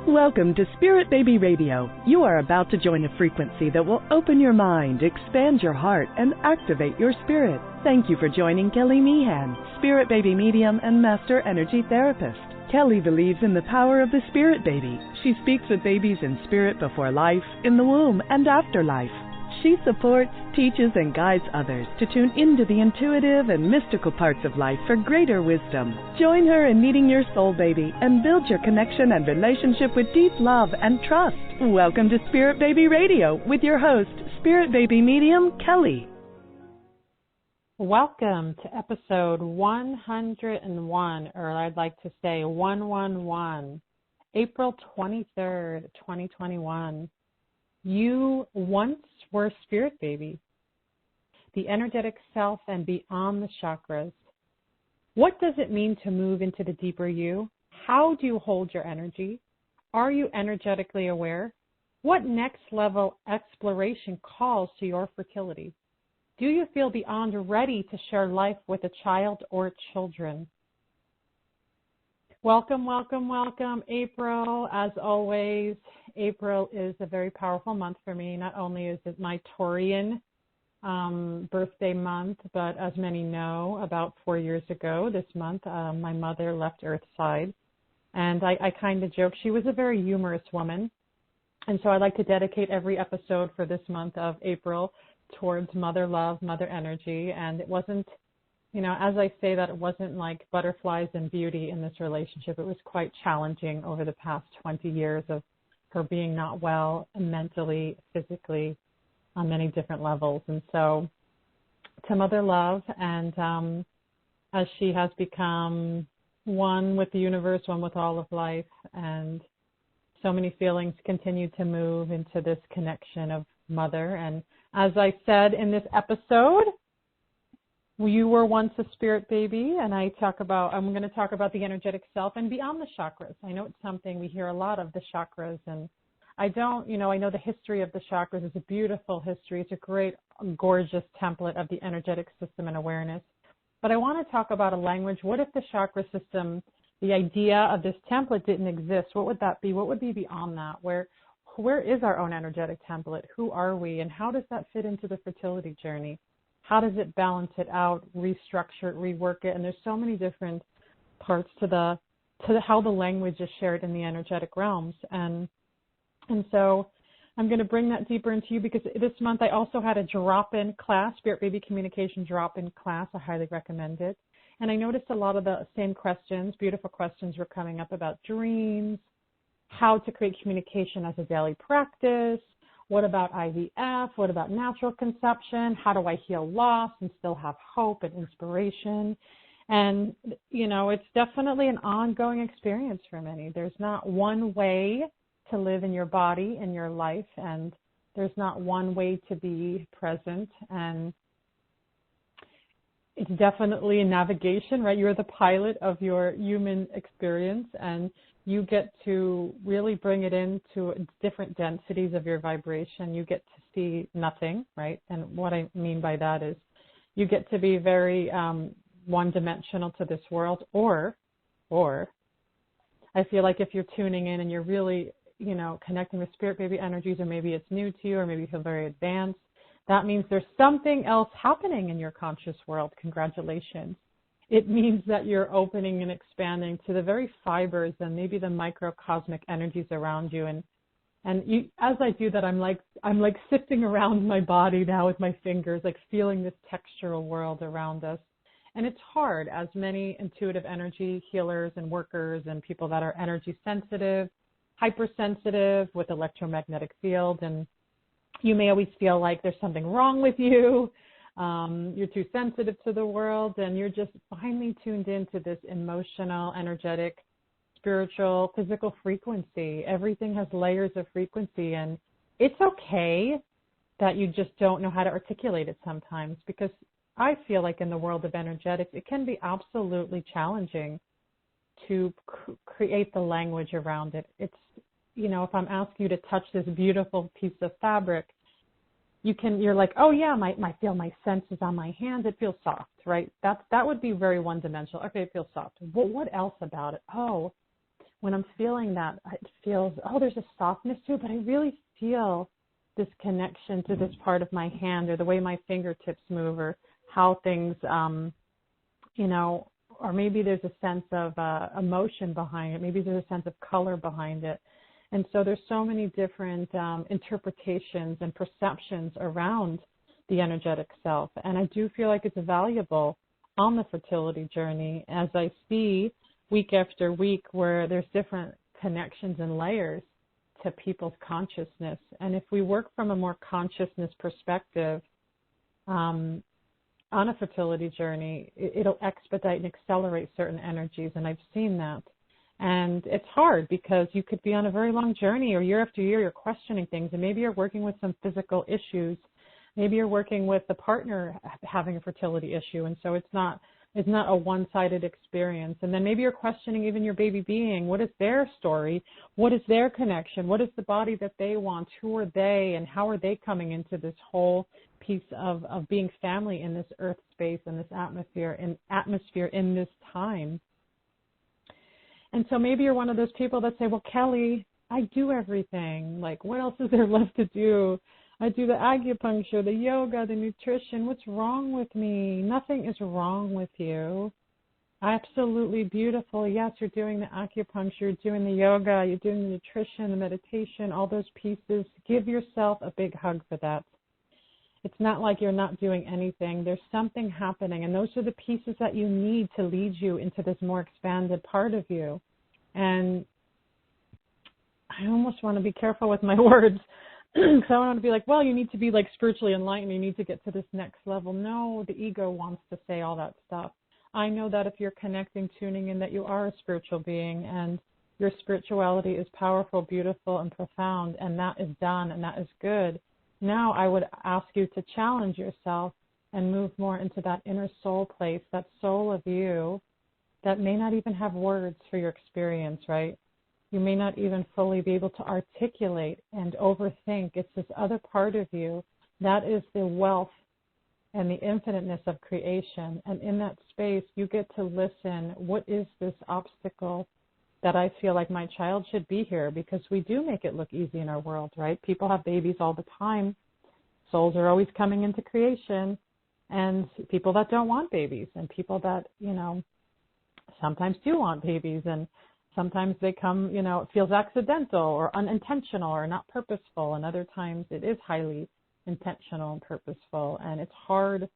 Welcome to Spirit Baby Radio. You are about to join a frequency that will open your mind, expand your heart, and activate your spirit. Thank you for joining Kelly Meehan, Spirit Baby Medium and Master Energy Therapist. Kelly believes in the power of the Spirit Baby. She speaks with babies in spirit before life, in the womb, and after life. She supports, teaches, and guides others to tune into the intuitive and mystical parts of life for greater wisdom. Join her in meeting your soul baby and build your connection and relationship with deep love and trust. Welcome to Spirit Baby Radio with your host, Spirit Baby Medium, Kelly. Welcome to episode 101, or I'd like to say 111, April 23rd, 2021. You once were a spirit baby, the energetic self and beyond the chakras. What does it mean to move into the deeper you? How do you hold your energy? Are you energetically aware? What next level exploration calls to your fertility? Do you feel beyond ready to share life with a child or children? Welcome, welcome, welcome, April. As always, April is a very powerful month for me. Not only is it my Taurian birthday month, but as many know, about 4 years ago this month, my mother left Earthside. And I kind of joke, she was a very humorous woman. And so I like to dedicate every episode for this month of April towards mother love, mother energy. And it wasn't, you know, as I say that, it wasn't like butterflies and beauty in this relationship. It was quite challenging over the past 20 years of her being not well mentally, physically, on many different levels. And so to mother love, and as she has become one with the universe, one with all of life, and so many feelings continue to move into this connection of mother. And as I said in this episode, you were once a spirit baby, and I'm going to talk about the energetic self and beyond the chakras. I know it's something we hear a lot of, the chakras, and I know the history of the chakras is a beautiful history. It's a great, gorgeous template of the energetic system and awareness. But I want to talk about a language. What if the chakra system, the idea of this template didn't exist? What would that be? What would be beyond that? Where is our own energetic template? Who are we? And how does that fit into the fertility journey? How does it balance it out, restructure it, rework it? And there's so many different parts to how the language is shared in the energetic realms. And so I'm going to bring that deeper into you, because this month I also had a drop-in class, Spirit Baby Communication drop-in class. I highly recommend it. And I noticed a lot of the same questions, beautiful questions, were coming up about dreams, how to create communication as a daily practice. What about IVF? What about natural conception? How do I heal loss and still have hope and inspiration? And, you know, it's definitely an ongoing experience for many. There's not one way to live in your body, in your life, and there's not one way to be present. And it's definitely a navigation, right? You're the pilot of your human experience, and you get to really bring it into different densities of your vibration. You get to see nothing, right? And what I mean by that is you get to be very one-dimensional to this world, or I feel like if you're tuning in and you're really, you know, connecting with spirit baby energies, or maybe it's new to you, or maybe you feel very advanced, that means there's something else happening in your conscious world. Congratulations. It means that you're opening and expanding to the very fibers and maybe the microcosmic energies around you. And you, as I do that, I'm like sifting around my body now with my fingers, like feeling this textural world around us. And it's hard, as many intuitive energy healers and workers and people that are energy sensitive, hypersensitive with electromagnetic field, and you may always feel like there's something wrong with you. You're too sensitive to the world, and you're just finely tuned into this emotional, energetic, spiritual, physical frequency. Everything has layers of frequency, and it's okay that you just don't know how to articulate it sometimes, because I feel like in the world of energetics, it can be absolutely challenging to create the language around it. It's, you know, if I'm asking you to touch this beautiful piece of fabric, you're like, oh yeah, feel my senses on my hand. It feels soft, right? That would be very one-dimensional. Okay, it feels soft. What else about it? Oh, when I'm feeling that, it feels, oh, there's a softness to it, but I really feel this connection to this part of my hand, or the way my fingertips move, or how things, or maybe there's a sense of emotion behind it. Maybe there's a sense of color behind it. And so there's so many different interpretations and perceptions around the energetic self. And I do feel like it's valuable on the fertility journey, as I see week after week where there's different connections and layers to people's consciousness. And if we work from a more consciousness perspective on a fertility journey, it'll expedite and accelerate certain energies. And I've seen that. And it's hard because you could be on a very long journey, or year after year you're questioning things, and maybe you're working with some physical issues. Maybe you're working with the partner having a fertility issue, and so it's not a one-sided experience. And then maybe you're questioning even your baby being. What is their story? What is their connection? What is the body that they want? Who are they, and how are they coming into this whole piece of being family in this earth space and this atmosphere in this time? And so maybe you're one of those people that say, well, Kelly, I do everything. Like, what else is there left to do? I do the acupuncture, the yoga, the nutrition. What's wrong with me? Nothing is wrong with you. Absolutely beautiful. Yes, you're doing the acupuncture, you're doing the yoga, you're doing the nutrition, the meditation, all those pieces. Give yourself a big hug for that. It's not like you're not doing anything. There's something happening, and those are the pieces that you need to lead you into this more expanded part of you. And I almost want to be careful with my words, because I don't want to be like, well, you need to be like spiritually enlightened, you need to get to this next level. No, the ego wants to say all that stuff. I know that if you're connecting, tuning in, that you are a spiritual being, and your spirituality is powerful, beautiful, and profound, and that is done, and that is good. Now I would ask you to challenge yourself and move more into that inner soul place, that soul of you that may not even have words for your experience, right? You may not even fully be able to articulate and overthink. It's this other part of you that is the wealth and the infiniteness of creation. And in that space, you get to listen. What is this obstacle that I feel like my child should be here? Because we do make it look easy in our world, right? People have babies all the time. Souls are always coming into creation. And people that don't want babies, and people that, sometimes do want babies, and sometimes they come, it feels accidental or unintentional or not purposeful, and other times it is highly intentional and purposeful, and it's hard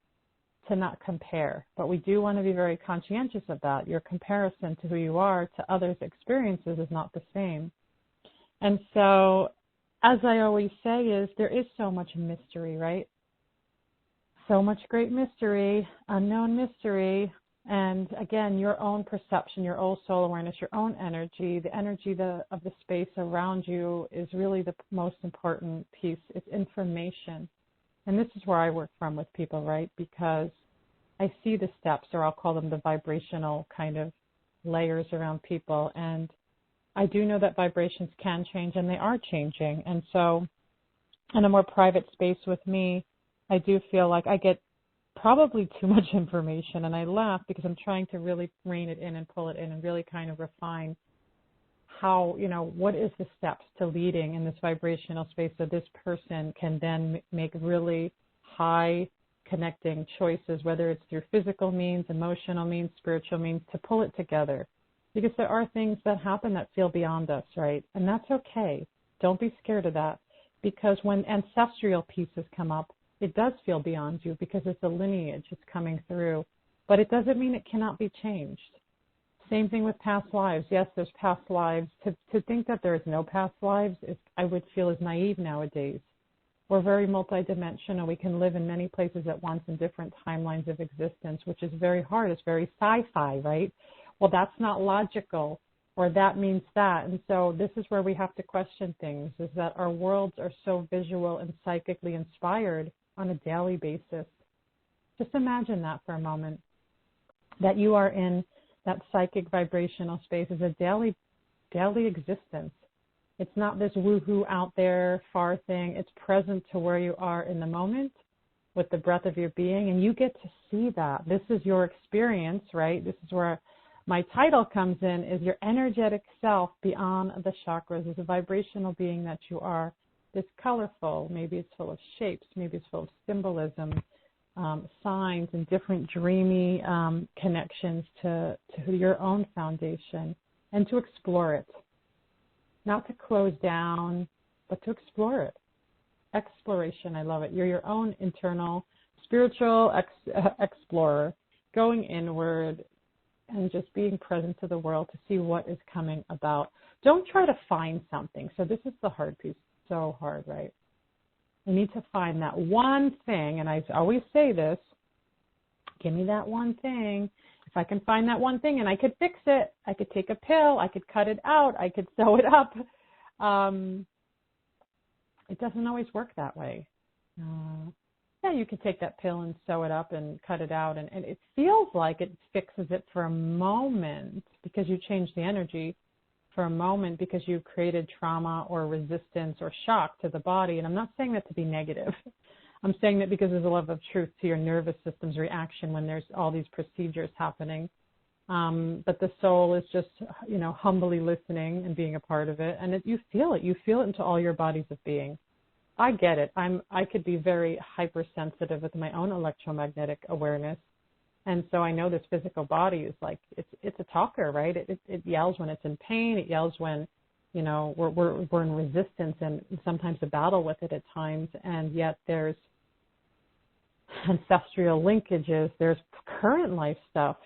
to not compare. But we do want to be very conscientious of that. Your comparison to who you are to others' experiences is not the same. And so, as I always say, is there is so much mystery, right? So much great mystery, unknown mystery. And again, your own perception, your own soul awareness, your own energy, the energy of the space around you is really the most important piece. It's information. And this is where I work from with people, right? Because I see the steps, or I'll call them the vibrational kind of layers around people. And I do know that vibrations can change, and they are changing. And so in a more private space with me, I do feel like I get probably too much information, and I laugh because I'm trying to really rein it in and pull it in and really kind of refine how, what is the steps to leading in this vibrational space so this person can then make really high connecting choices, whether it's through physical means, emotional means, spiritual means, to pull it together. Because there are things that happen that feel beyond us, right? And that's okay. Don't be scared of that, because when ancestral pieces come up, it does feel beyond you because it's a lineage, it's coming through. But it doesn't mean it cannot be changed. Same thing with past lives. Yes, there's past lives. To think that there is no past lives, I would feel is naive nowadays. We're very multidimensional. We can live in many places at once in different timelines of existence, which is very hard. It's very sci-fi, right? Well, that's not logical, or that means that. And so this is where we have to question things, is that our worlds are so visual and psychically inspired on a daily basis. Just imagine that for a moment, that you are in that psychic vibrational space as a daily existence. It's not this woohoo out there far thing. It's present to where you are in the moment with the breath of your being, and you get to see that. This is your experience, right? This is where my title comes in is your energetic self beyond the chakras is a vibrational being that you are. It's colorful. Maybe it's full of shapes. Maybe it's full of symbolism, signs, and different dreamy connections to your own foundation, and to explore it. Not to close down, but to explore it. Exploration, I love it. You're your own internal spiritual explorer, going inward and just being present to the world to see what is coming about. Don't try to find something. So this is the hard piece. So hard, right? You need to find that one thing, and I always say this, give me that one thing. If I can find that one thing and I could fix it, I could take a pill, I could cut it out, I could sew it up. It doesn't always work that way. Yeah, you can take that pill and sew it up and cut it out, and it feels like it fixes it for a moment because you changed the energy for a moment because you've created trauma or resistance or shock to the body. And I'm not saying that to be negative. I'm saying that because there's a level of truth to your nervous system's reaction when there's all these procedures happening. But the soul is just, humbly listening and being a part of it. And you feel it. You feel it into all your bodies of being. I get it. I could be very hypersensitive with my own electromagnetic awareness. And so I know this physical body is like, it's a talker, right? It yells when it's in pain. It yells when, we're in resistance and sometimes a battle with it at times. And yet there's ancestral linkages. There's current life stuff.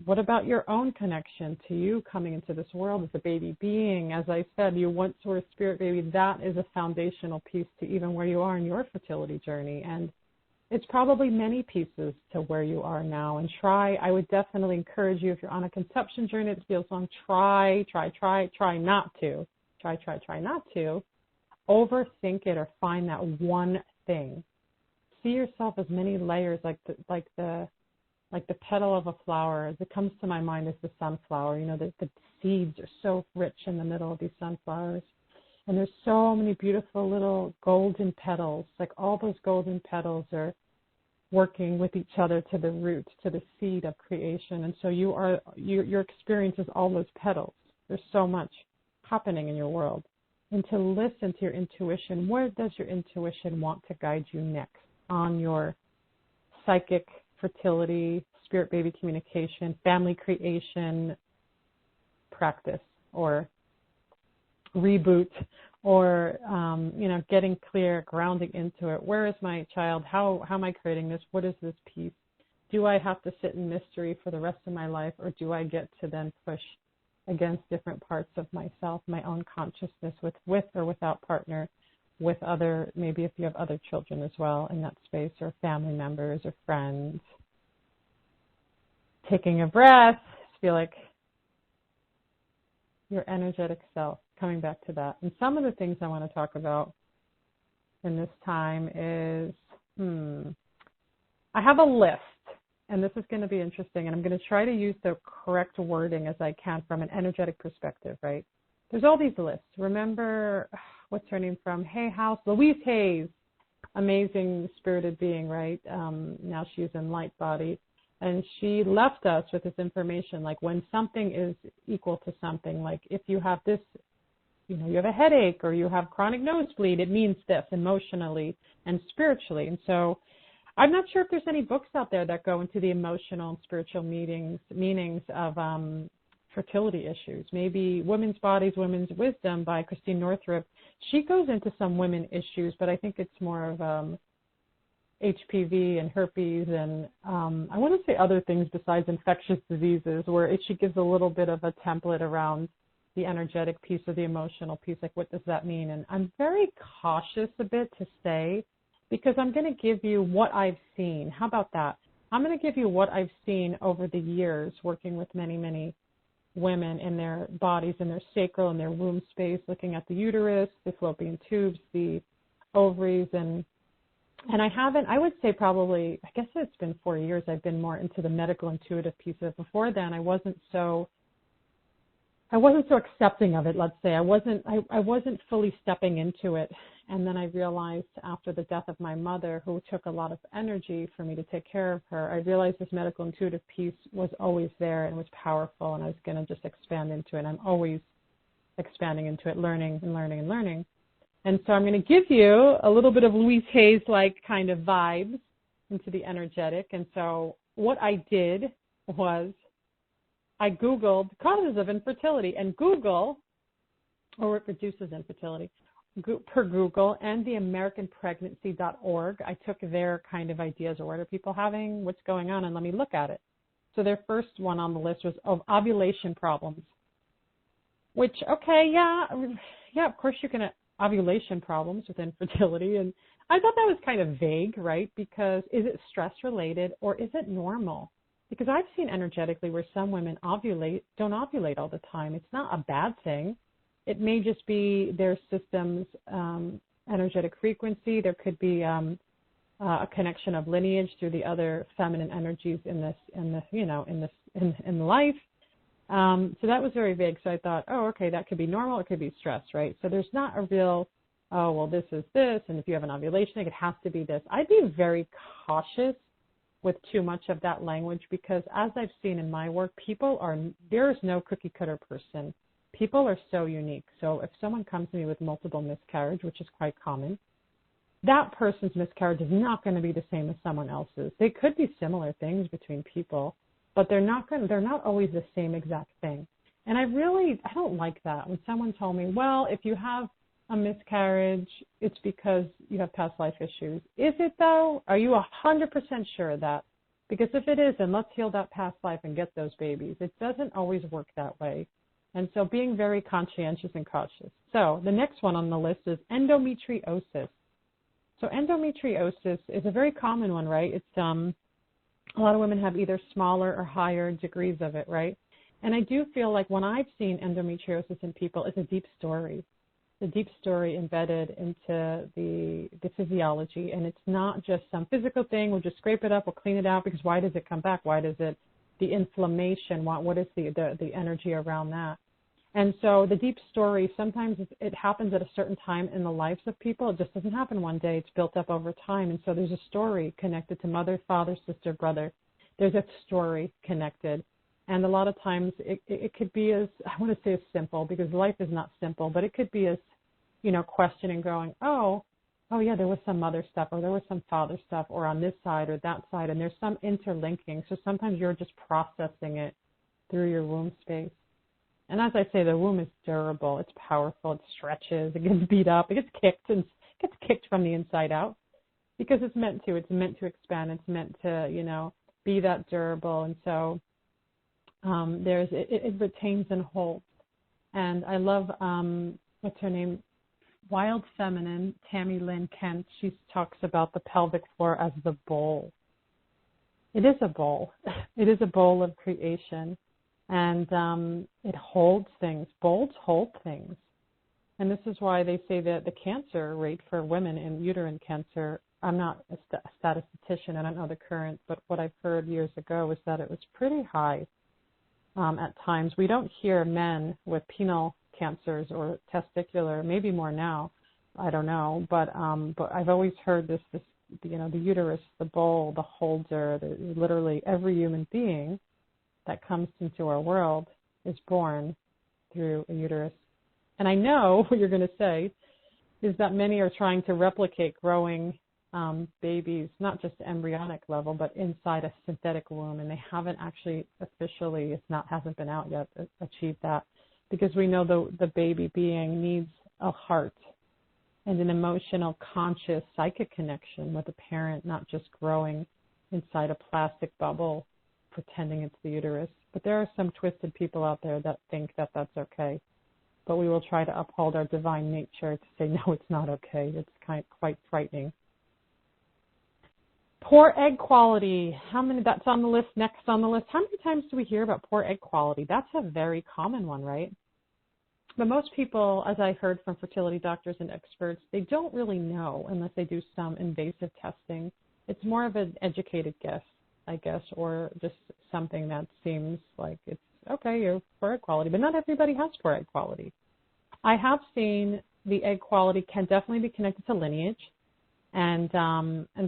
What about your own connection to you coming into this world as a baby being? As I said, you once were a spirit baby. That is a foundational piece to even where you are in your fertility journey. And it's probably many pieces to where you are now. And I would definitely encourage you, if you're on a conception journey that feels long, try not to. Try not to overthink it or find that one thing. See yourself as many layers, like the petal of a flower. As it comes to my mind is the sunflower. The seeds are so rich in the middle of these sunflowers. And there's so many beautiful little golden petals. Like all those golden petals are working with each other to the root, to the seed of creation. And so your experience is all those petals. There's so much happening in your world. And to listen to your intuition. Where does your intuition want to guide you next on your psychic, fertility, spirit baby communication, family creation practice, or reboot, or getting clear, grounding into it? Where is my child? How am I creating this? What is this piece? Do I have to sit in mystery for the rest of my life, or do I get to then push against different parts of myself, my own consciousness, with or without partner, with other, maybe if you have other children as well in that space, or family members or friends? Taking a breath, feel like your energetic self, coming back to that. And some of the things I want to talk about in this time is, I have a list, and this is going to be interesting, and I'm going to try to use the correct wording as I can from an energetic perspective, right? There's all these lists. Remember, what's her name from Hay House? Louise Hayes, amazing spirited being, right? Now she's in light body. And she left us with this information, like when something is equal to something, like if you have this, you have a headache or you have chronic nosebleed, it means this emotionally and spiritually. And so I'm not sure if there's any books out there that go into the emotional and spiritual meanings of fertility issues. Maybe Women's Bodies, Women's Wisdom by Christine Northrup. She goes into some women issues, but I think it's more of HPV and herpes and I want to say other things besides infectious diseases, where she gives a little bit of a template around the energetic piece or the emotional piece, like what does that mean? And I'm very cautious a bit to say, because I'm going to give you what I've seen. How about that? I'm going to give you what I've seen over the years working with many, many women in their bodies, in their sacral, in their womb space, looking at the uterus, the fallopian tubes, the ovaries, and I would say probably, I guess it's been 4 years, I've been more into the medical intuitive piece of it. Before then, I wasn't so I wasn't so accepting of it, let's say. I wasn't fully stepping into it. And then I realized after the death of my mother, who took a lot of energy for me to take care of her, I realized this medical intuitive piece was always there and was powerful, and I was going to just expand into it. I'm always expanding into it, learning and learning and learning. And so I'm going to give you a little bit of Louise Hayes-like kind of vibes into the energetic. And so what I did was I Googled causes of infertility, and Google, or it reduces infertility, per Google, and the AmericanPregnancy.org. I took their kind of ideas, or what are people having, what's going on, and let me look at it. So their first one on the list was of ovulation problems, which, okay, yeah, of course you can have ovulation problems with infertility. And I thought that was kind of vague, right? Because is it stress related or is it normal? Because I've seen energetically where some women don't ovulate all the time. It's not a bad thing. It may just be their system's energetic frequency. There could be a connection of lineage through the other feminine energies in life. So that was very vague. So I thought, oh, okay, that could be normal. It could be stress, right? So there's not a real, oh, well, this is this, and if you have an ovulation, it has to be this. I'd be very cautious with too much of that language, because as I've seen in my work, there is no cookie cutter person. People are so unique. So if someone comes to me with multiple miscarriage, which is quite common, that person's miscarriage is not going to be the same as someone else's. They could be similar things between people, but they're not always the same exact thing. And I don't like that. When someone told me, well, if you have a miscarriage, it's because you have past life issues. Is it though? Are you 100% sure of that? Because if it is, then let's heal that past life and get those babies. It doesn't always work that way. And so being very conscientious and cautious. So the next one on the list is endometriosis. So endometriosis is a very common one, right? It's a lot of women have either smaller or higher degrees of it, right? And I do feel like when I've seen endometriosis in people, it's a deep story. The deep story embedded into the physiology, and it's not just some physical thing. We'll just scrape it up, we'll clean it out, because why does it come back? Why does it, the inflammation, what is the energy around that? And so the deep story, sometimes it happens at a certain time in the lives of people. It just doesn't happen one day. It's built up over time. And so there's a story connected to mother, father, sister, brother. There's a story connected. And a lot of times it could be as, I want to say as simple, because life is not simple, but it could be as, questioning, going, oh yeah, there was some mother stuff, or there was some father stuff, or on this side or that side. And there's some interlinking. So sometimes you're just processing it through your womb space. And as I say, the womb is durable. It's powerful. It stretches. It gets beat up. It gets kicked, and gets kicked from the inside out, because it's meant to. It's meant to expand. It's meant to, be that durable. And so it retains and holds. And I love, what's her name? Wild Feminine, Tammy Lynn Kent. She talks about the pelvic floor as the bowl. It is a bowl. It is a bowl of creation. And it holds things. Bowls hold things. And this is why they say that the cancer rate for women in uterine cancer, I'm not a statistician, I don't know the current, but what I've heard years ago is that it was pretty high at times. We don't hear men with penile cancers or testicular, maybe more now, I don't know, but I've always heard this, the uterus, the bowl, the holder, literally every human being that comes into our world is born through a uterus. And I know what you're going to say is that many are trying to replicate growing babies, not just embryonic level, but inside a synthetic womb, and they haven't actually officially, hasn't been out yet, achieved that, because we know the baby being needs a heart and an emotional, conscious, psychic connection with a parent, not just growing inside a plastic bubble pretending it's the uterus. But there are some twisted people out there that think that that's okay. But we will try to uphold our divine nature to say, no, it's not okay. It's quite frightening. Poor egg quality. That's on the list, next on the list. How many times do we hear about poor egg quality? That's a very common one, right? But most people, as I heard from fertility doctors and experts, they don't really know unless they do some invasive testing. It's more of an educated guess, I guess, or just something that seems like it's okay, you're poor egg quality, but not everybody has poor egg quality. I have seen the egg quality can definitely be connected to lineage, and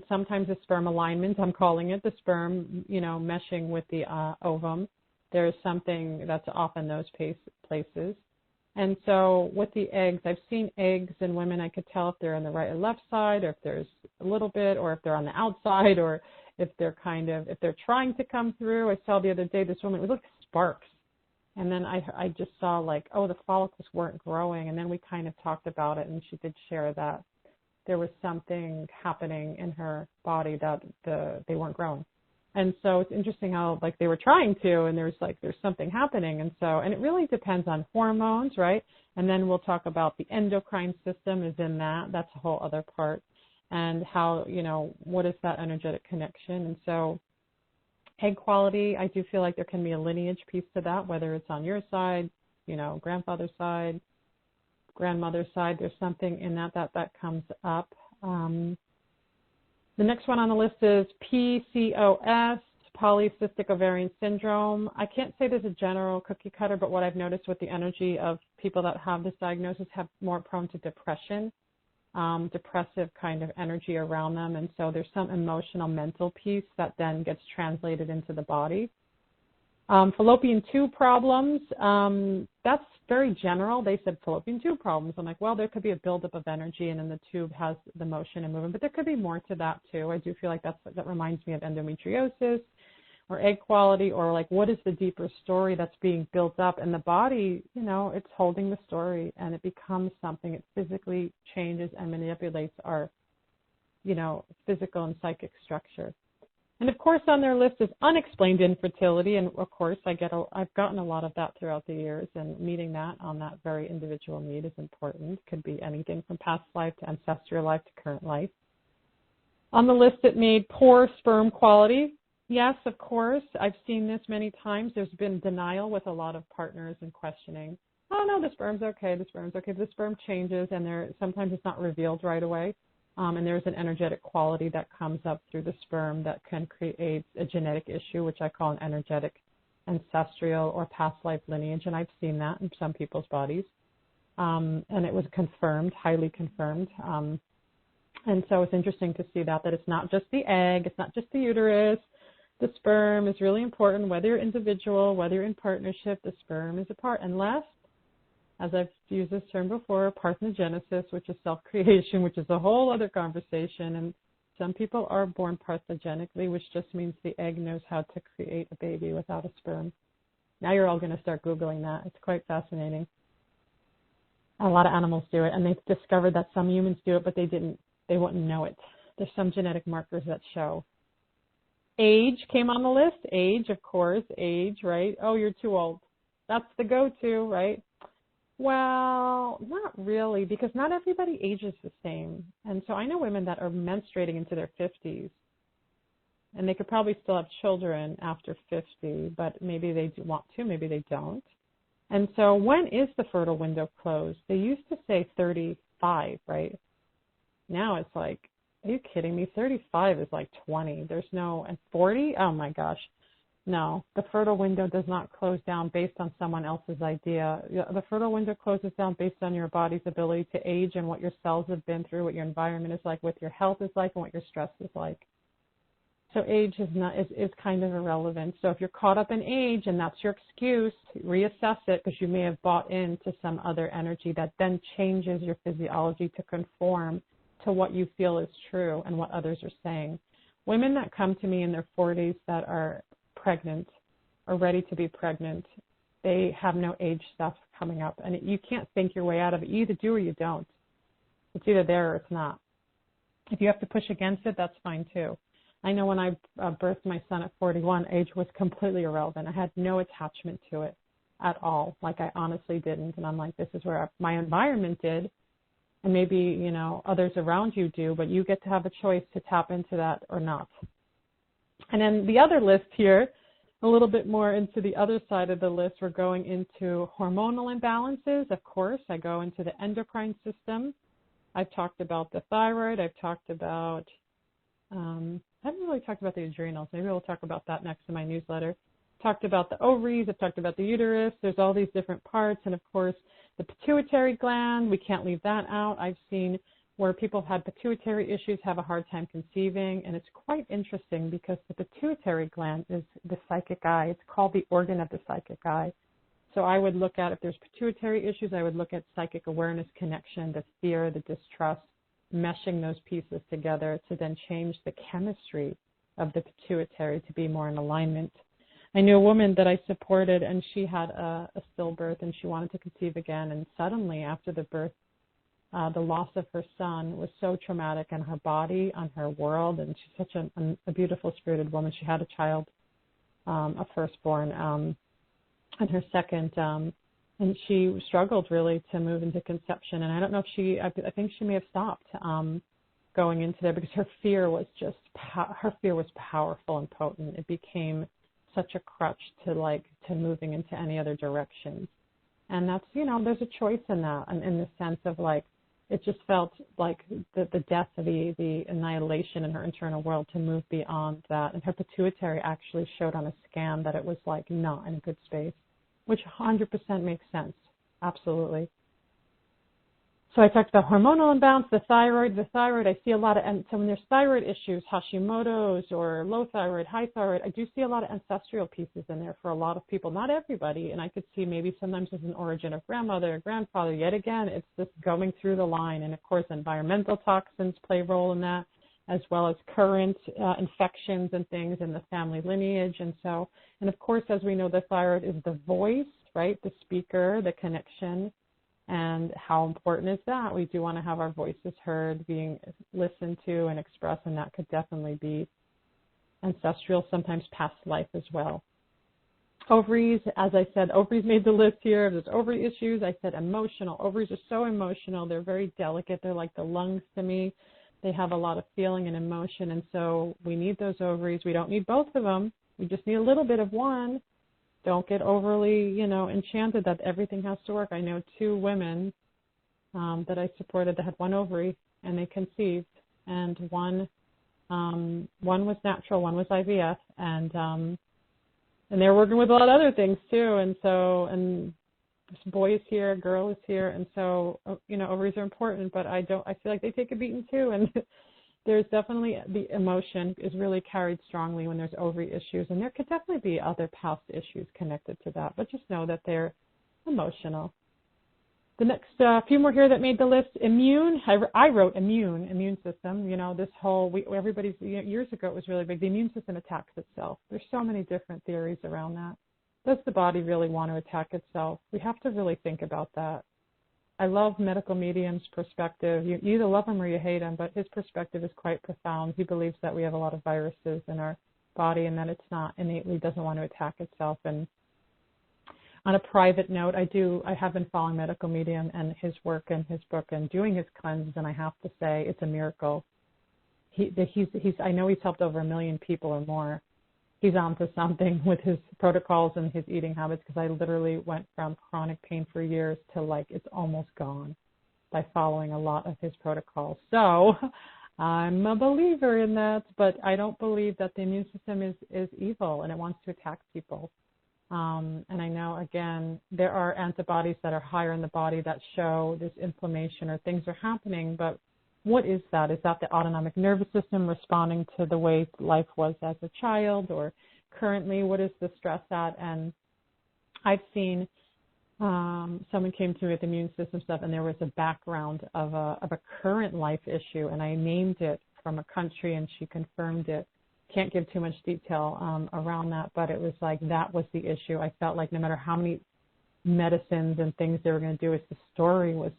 sometimes the sperm alignment, I'm calling it, the sperm, meshing with the ovum. There's something that's off in those places. And so with the eggs, I've seen eggs in women, I could tell if they're on the right or left side, or if there's a little bit, or if they're on the outside, or if they're if they're trying to come through. I saw the other day this woman, it was like sparks. And then I just saw like, oh, the follicles weren't growing. And then we kind of talked about it, and she did share that there was something happening in her body that they weren't growing. And so it's interesting how like they were trying to, and there's something happening. And it really depends on hormones, right? And then we'll talk about the endocrine system is in that. That's a whole other part. And how, what is that energetic connection? And so egg quality, I do feel like there can be a lineage piece to that, whether it's on your side, grandfather's side, grandmother's side. There's something in that comes up. The next one on the list is Pcos, Polycystic Ovarian Syndrome. I can't say there's a general cookie cutter, but what I've noticed with the energy of people that have this diagnosis have more prone to depression, depressive kind of energy around them. And so there's some emotional, mental piece that then gets translated into the body. Fallopian tube problems, that's very general. They said fallopian tube problems. I'm like, well, there could be a buildup of energy, and then the tube has the motion and movement, but there could be more to that too. I do feel like that reminds me of endometriosis or egg quality, or like what is the deeper story that's being built up, and the body, it's holding the story, and it becomes something. It physically changes and manipulates our, physical and psychic structure. And of course, on their list is unexplained infertility, and of course, I've gotten a lot of that throughout the years, and meeting that on that very individual need is important. Could be anything from past life to ancestral life to current life. On the list, it made poor sperm quality. Yes, of course, I've seen this many times. There's been denial with a lot of partners and questioning. Oh no, the sperm's okay. The sperm changes, and sometimes it's not revealed right away. And there's an energetic quality that comes up through the sperm that can create a genetic issue, which I call an energetic ancestral or past life lineage. And I've seen that in some people's bodies. And it was confirmed, highly confirmed. And so it's interesting to see that it's not just the egg, it's not just the uterus. The sperm is really important, whether you're individual, whether you're in partnership, the sperm is a part. Unless, as I've used this term before, parthenogenesis, which is self-creation, which is a whole other conversation. And some people are born parthenogenically, which just means the egg knows how to create a baby without a sperm. Now you're all going to start Googling that. It's quite fascinating. A lot of animals do it, and they've discovered that some humans do it, but they wouldn't know it. There's some genetic markers that show. Age came on the list. Age, of course, age, right? Oh, you're too old. That's the go-to, right? Well, not really, because not everybody ages the same. And so I know women that are menstruating into their 50s, and they could probably still have children after 50, but maybe they do want to, maybe they don't. And so when is the fertile window closed? They used to say 35, right? Now it's like, are you kidding me? 35 is like 20. And 40? Oh my gosh. No, the fertile window does not close down based on someone else's idea. The fertile window closes down based on your body's ability to age and what your cells have been through, what your environment is like, what your health is like, and what your stress is like. So age is kind of irrelevant. So if you're caught up in age and that's your excuse, reassess it, because you may have bought into some other energy that then changes your physiology to conform to what you feel is true and what others are saying. Women that come to me in their 40s that are pregnant or ready to be pregnant, they have no age stuff coming up, and you can't think your way out of it. You either do or you don't. It's either there or it's not. If you have to push against it, that's fine too. I know when I birthed my son at 41, age was completely irrelevant. I had no attachment to it at all. Like, I honestly didn't. And I'm like, this is where my environment did, and maybe, others around you do, but you get to have a choice to tap into that or not. And then the other list here, a little bit more into the other side of the list, we're going into hormonal imbalances. Of course, I go into the endocrine system. I've talked about the thyroid. I've talked about, I haven't really talked about the adrenals. Maybe we'll talk about that next in my newsletter. talked about the ovaries, I've talked about the uterus. There's all these different parts. And, of course, the pituitary gland, we can't leave that out. I've seen where people have had pituitary issues have a hard time conceiving. And it's quite interesting because the pituitary gland is the psychic eye. It's called the organ of the psychic eye. So I would look at, if there's pituitary issues, I would look at psychic awareness connection, the fear, the distrust, meshing those pieces together to then change the chemistry of the pituitary to be more in alignment. I knew a woman that I supported, and she had a stillbirth, and she wanted to conceive again. And suddenly, after the birth, the loss of her son was so traumatic on her body, on her world, and she's such a beautiful spirited woman. She had a child, a firstborn, and her second, and she struggled really to move into conception. And I don't know if I think she may have stopped going into there because her fear was powerful and potent. It became such a crutch to moving into any other directions. And that's, there's a choice in that, and in the sense of it just felt like the death, the annihilation in her internal world to move beyond that. And her pituitary actually showed on a scan that it was not in a good space, which 100% makes sense. Absolutely. So I talked about hormonal imbalance, the thyroid. I see a lot of, and so when there's thyroid issues, Hashimoto's or low thyroid, high thyroid, I do see a lot of ancestral pieces in there for a lot of people, not everybody. And I could see maybe sometimes there's an origin of grandmother, grandfather. Yet again, it's just going through the line. And of course, environmental toxins play a role in that, as well as current infections and things in the family lineage. And of course, as we know, the thyroid is the voice, right? The speaker, the connection. And how important is that? We do want to have our voices heard, being listened to and expressed, and that could definitely be ancestral, sometimes past life as well. Ovaries, as I said, ovaries made the list here. If there's ovary issues, I said emotional. Ovaries are so emotional. They're very delicate. They're like the lungs to me. They have a lot of feeling and emotion, and so we need those ovaries. We don't need both of them. We just need a little bit of one. Don't get overly, enchanted that everything has to work. I know 2 women that I supported that had one ovary, and they conceived, and one was natural, one was IVF, and they're working with a lot of other things too. And this boy is here, girl is here, and so ovaries are important, but I feel like they take a beating too, and there's definitely the emotion is really carried strongly when there's ovary issues, and there could definitely be other past issues connected to that, but just know that they're emotional. The next few more here that made the list: immune. I wrote immune system. This whole everybody's years ago it was really big. The immune system attacks itself. There's so many different theories around that. Does the body really want to attack itself? We have to really think about that. I love medical medium's perspective. You either love him or you hate him, but his perspective is quite profound. He believes that we have a lot of viruses in our body and that it's not innately doesn't want to attack itself. And on a private note, I have been following medical medium and his work and his book and doing his cleanses, and I have to say it's a miracle. I know he's helped over 1 million people or more. He's on to something with his protocols and his eating habits, because I literally went from chronic pain for years to it's almost gone by following a lot of his protocols. So I'm a believer in that, but I don't believe that the immune system is evil and it wants to attack people. And I know, again, there are antibodies that are higher in the body that show this inflammation or things are happening, but what is that? Is that the autonomic nervous system responding to the way life was as a child, or currently what is the stress at? And I've seen someone came to me with immune system stuff, and there was a background of a current life issue, and I named it from a country, and she confirmed it. Can't give too much detail around that, but it was that was the issue. I felt like no matter how many medicines and things they were going to do, the story was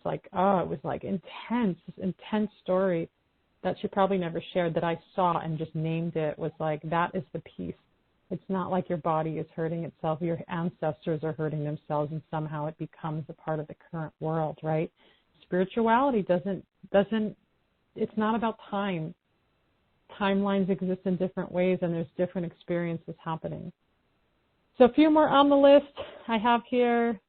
intense, this intense story that she probably never shared, that I saw and just named it, was that is the piece. It's not like your body is hurting itself, your ancestors are hurting themselves, and somehow it becomes a part of the current world, right? Spirituality doesn't it's not about time. Timelines exist in different ways, and there's different experiences happening. So a few more on the list I have here.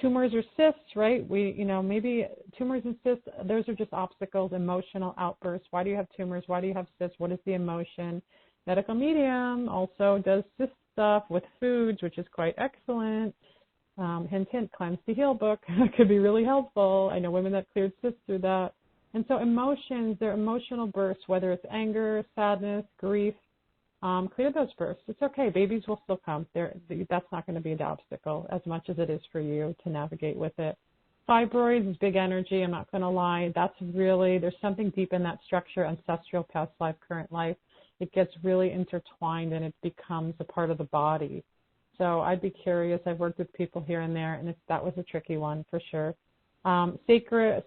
Tumors or cysts, right? Maybe tumors and cysts, those are just obstacles, emotional outbursts. Why do you have tumors? Why do you have cysts? What is the emotion? medical medium, also does cyst stuff with foods, which is quite excellent. Hint, hint, Cleanse to Heal book could be really helpful. I know women that cleared cysts through that. And so emotions, they're emotional bursts, whether it's anger, sadness, grief, clear those bursts. It's okay. Babies will still come. That's not going to be an obstacle as much as it is for you to navigate with it. Fibroids is big energy. I'm not going to lie. That's really, there's something deep in that structure, ancestral, past life, current life. It gets really intertwined and it becomes a part of the body. So I'd be curious. I've worked with people here and there, and that was a tricky one for sure. Sacred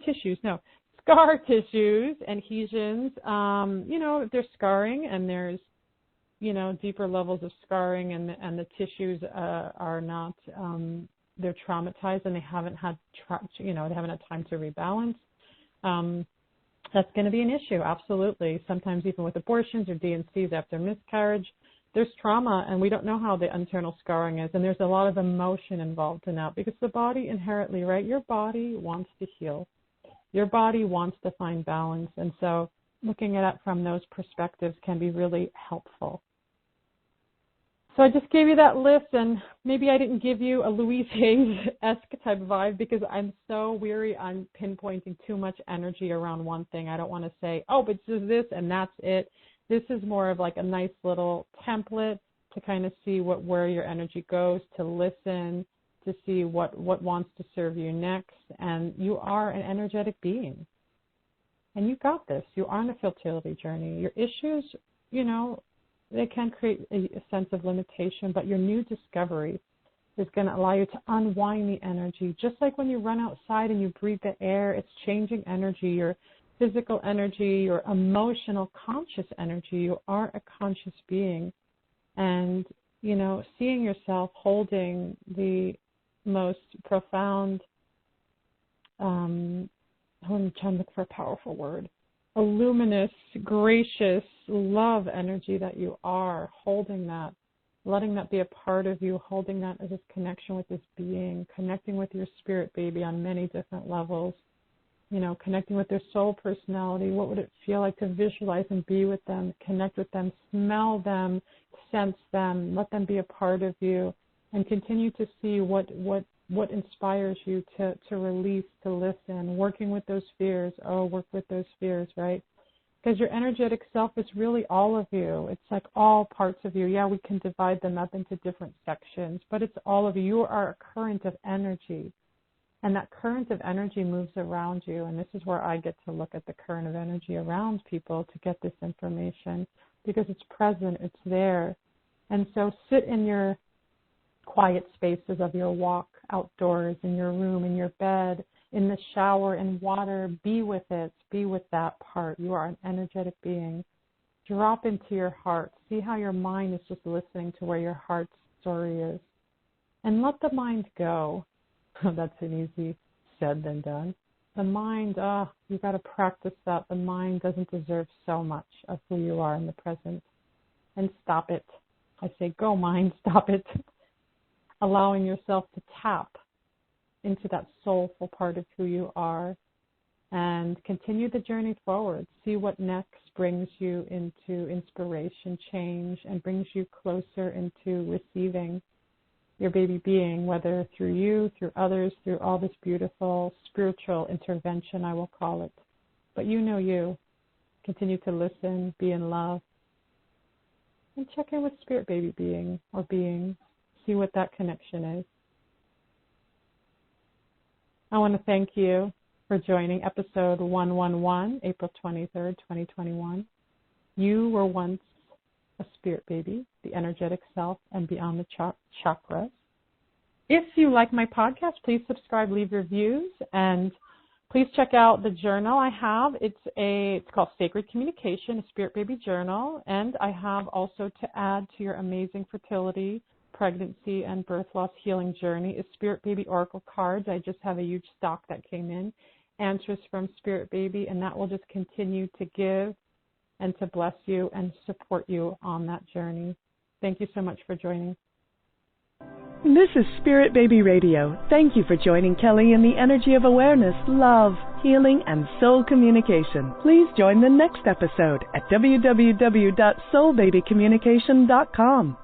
tissues, no, scar tissues, adhesions, if there's scarring and there's, deeper levels of scarring and the tissues are not, they're traumatized and they haven't had, they haven't had time to rebalance. That's going to be an issue, absolutely. Sometimes even with abortions or D&Cs after miscarriage, there's trauma, and we don't know how the internal scarring is, and there's a lot of emotion involved in that because the body inherently, right, your body wants to heal. Your body wants to find balance, and so looking at it from those perspectives can be really helpful. So I just gave you that list, and maybe I didn't give you a Louise Hayes-esque type of vibe because I'm so weary on pinpointing too much energy around one thing. I don't want to say, oh, but it's this and that's it. This is more of like a nice little template to kind of see where your energy goes, to listen, to see what wants to serve you next. And you are an energetic being. And you got this. You are on a fertility journey. Your issues, they can create a sense of limitation, but your new discovery is going to allow you to unwind the energy. Just like when you run outside and you breathe the air, it's changing energy. Your physical energy, your emotional, conscious energy. You are a conscious being. And, seeing yourself holding the most profound, I'm trying to look for a powerful word, a luminous, gracious love energy that you are, holding that, letting that be a part of you, holding that as this connection with this being, connecting with your spirit baby on many different levels. Connecting with their soul personality. What would it feel like to visualize and be with them, connect with them, smell them, sense them, let them be a part of you, and continue to see what inspires you to release, to listen, working with those fears. Work with those fears, right? Because your energetic self is really all of you. It's like all parts of you. Yeah, we can divide them up into different sections, but it's all of you. You are a current of energy. And that current of energy moves around you. And this is where I get to look at the current of energy around people to get this information because it's present, it's there. And so sit in your quiet spaces of your walk outdoors, in your room, in your bed, in the shower, in water. Be with it. Be with that part. You are an energetic being. Drop into your heart. See how your mind is just listening to where your heart's story is. And let the mind go. That's an easy said than done. The mind, you've got to practice that. The mind doesn't deserve so much of who you are in the present. And stop it. I say, go mind, stop it. Allowing yourself to tap into that soulful part of who you are and continue the journey forward. See what next brings you into inspiration, change, and brings you closer into receiving your baby being, whether through you, through others, through all this beautiful spiritual intervention, I will call it. But you. Continue to listen, be in love, and check in with spirit baby being or beings. See what that connection is. I want to thank you for joining episode 111, April 23rd, 2021. You were once a spirit baby, the energetic self, and beyond the chakras. If you like my podcast, please subscribe, leave reviews, and please check out the journal I have. It's called Sacred Communication, a Spirit Baby Journal, and I have also to add to your amazing fertility, pregnancy, and birth loss healing journey is Spirit Baby Oracle cards. I just have a huge stock that came in, answers from Spirit Baby, and that will just continue to give and to bless you and support you on that journey. Thank you so much for joining. This is Spirit Baby Radio. Thank you for joining Kelly in the energy of awareness, love, healing, and soul communication. Please join the next episode at www.soulbabycommunication.com.